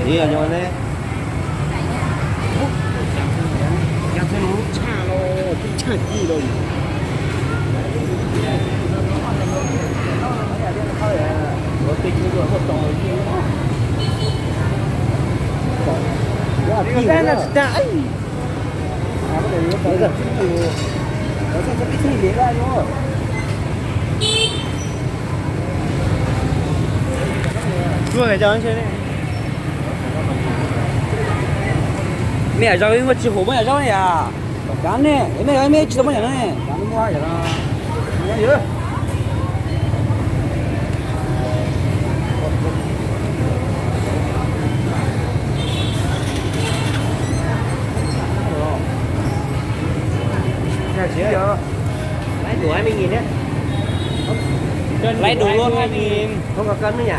Đi ở nhau này. Nhà thế nó cha lo, cái cha gì rồi. Có tích nữa một tỏi kia. Cái này là chạy. Bây giờ nó sẽ cái gì để ra nữa. Cua cái cho anh chơi này. Mẹ cho cái chỉ hổ mới cho này à. Cán nè, cái này chỉ tao mới này. Cán nó mua vậy đó. Mua gì đó. Lấy đủ 20.000 đấy. Lấy đủ luôn 2.000. Không có cân nữa nhỉ?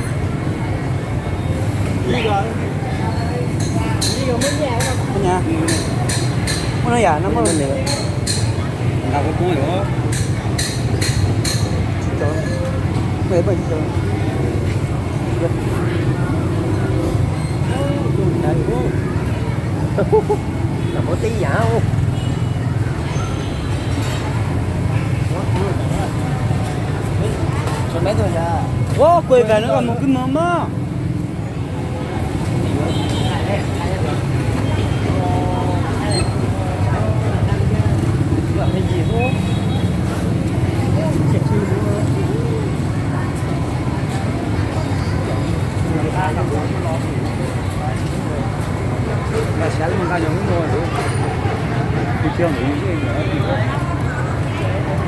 Đi rồi. Đi rồi mới nhà đâu. Cái nhà. Nó giả nó mới nữa. Là cái cuốn nữa. Mấy bệnh rồi. Là có tí giả không? Cho mấy thôi ra. Ô, quay về nó còn một cái mồm á. Cái gì thôi. Là sẽ mình ta giống cái rồi. Đi chơi mấy cái gì nữa.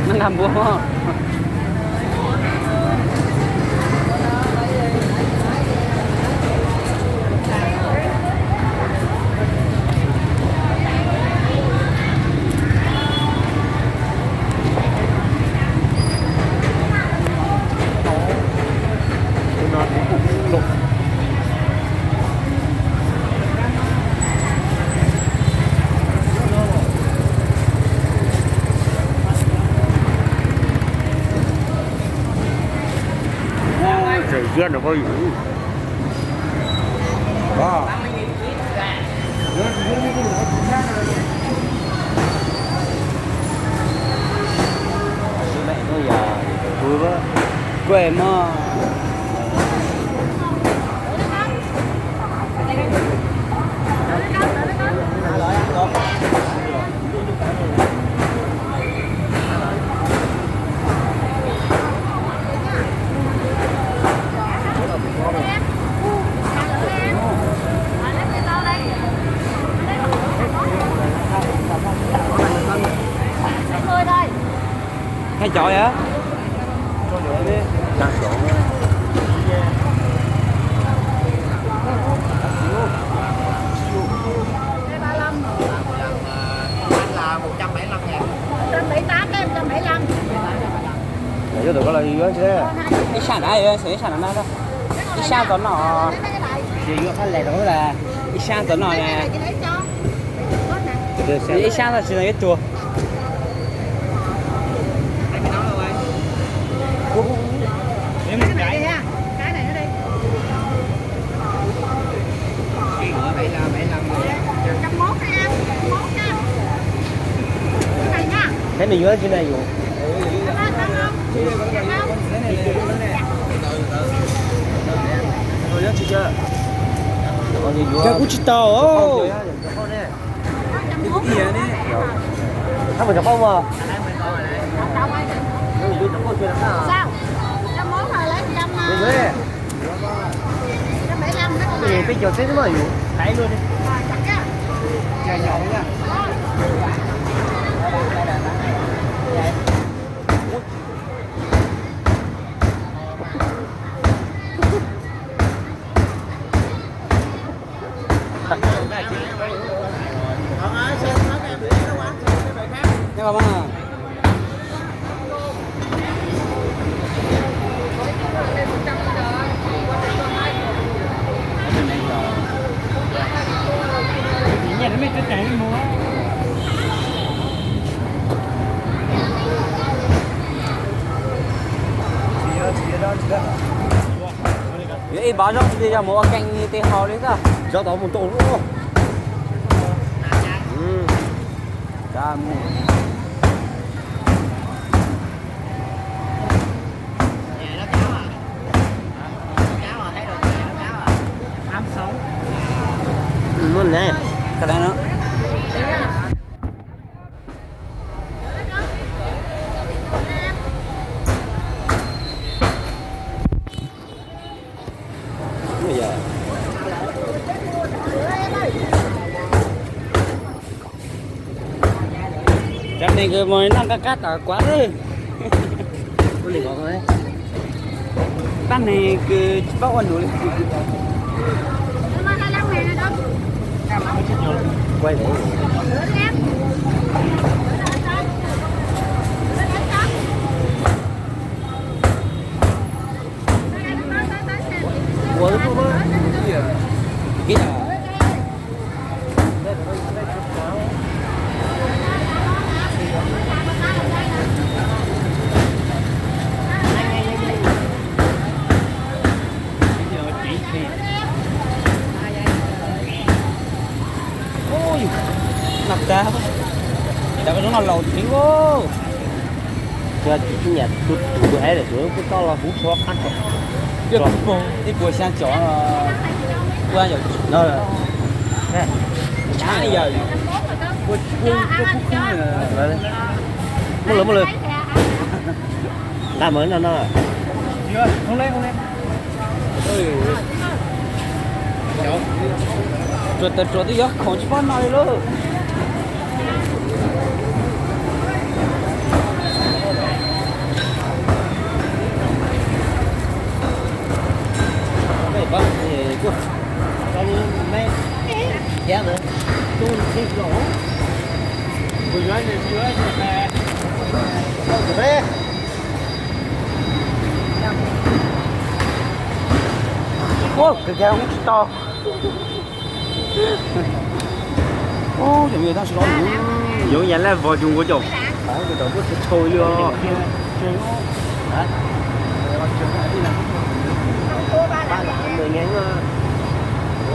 Nó làm bùa. Trời giết nó bao nhiêu? Wow. Mẹ tôi giờ tôi quá. Quê mà. Hay chọi á? Cho nữa đi. Đặt chỗ. Là 175.000. 178 cái 175. Để cho tụi có lời gì đó chứ. Cái sản này sẽ sản nào đâu. Cái sản tuần nọ. Gì nữa phát lẻ đó là cái sản tuần nọ nè. Cái sản là chỉ là cái chùa. Em một cái Cái này nó đi. Cái nữa 75 rồi. 101 cái em, 101 nha. Cái này nha. Thế này nữa trên này rồi. Thôi nhá chị chưa? Còn gì cái cú chít tàu ô. Cái Cái này. Không phải gặp ông mà. sao? 101 rồi lấy 100 Đi về. 175 cái con Cái này. gì cái chỗ thế màอยู่. Thấy luôn đi. Rồi chặt nha. Chà nhỏ nha. Nha bà mà. Nhà nó mới cái chạy mua. thì báo rộng thì là một cành thì họ đấy ra Cho tao một tổ luôn không? ra mua Ngon nè. cái này nữa Bây giờ cái này cái mồi năng cắt ở quá rồi có liền có thôi. cái này cứ bao quần đủ lên Quay để quấn không á. cái nào ôi nạp ra đã có nó lầu tí vô cho chủ nhà tụt tụt ấy để tụi cái to là hú xóa khăn rồi. cái buổi sáng chó qua rồi Đó là nè. chả bây giờ buổi Một lần làm mới nó không lên chuột thì gió không chỉ phát nói luôn cái bắp thì cứ cho mấy giá nữa tôi thích lỗ vừa dưới nè đấy ô cái gà cũng to ô chuẩn bị ta sẽ nói dụ nhận là vợ chung của chồng đó từ từ bước thôi luôn hả người ngán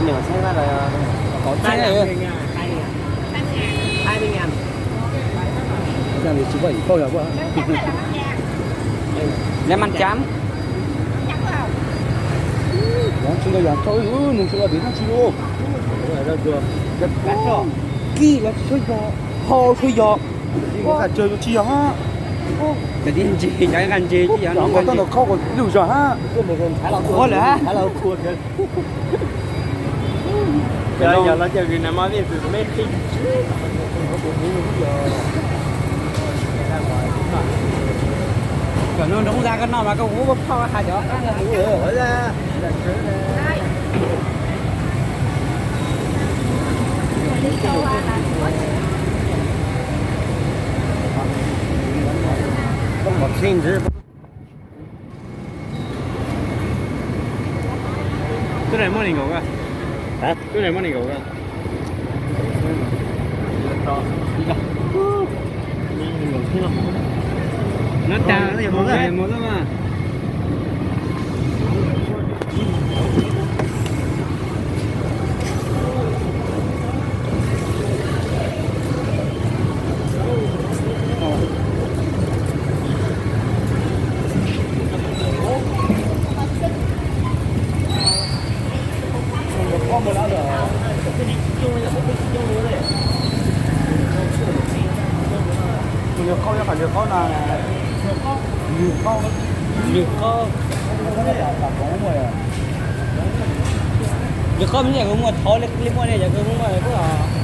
mình xem ra là có xe này 20.000 giờ thì chỉ vậy câu là quá nem ăn chám đó chúng ta làm thôi mình sẽ đến ăn chi luôn rồi được rất rõ kỳ là chơi giò ho chơi giò có cả chơi chi hả cái gì gì cái ăn gì chứ nó có nó không còn lưu rõ ha cái này còn khá là có là khá là cua kìa giờ nó chơi gì nè mà biết được mấy khi còn nó đúng ra cái nó mà cái hú bắp pha hai đó ăn là hú ở ra không một xin chứ cái này món này ngủ à hả cái này món này ngủ à nó ta nó giờ một lắm mà nhiều câu cho phải nhiều câu là nhiều câu nhiều câu nhiều câu mình cũng mà thôi lên mua này giờ cũng mà có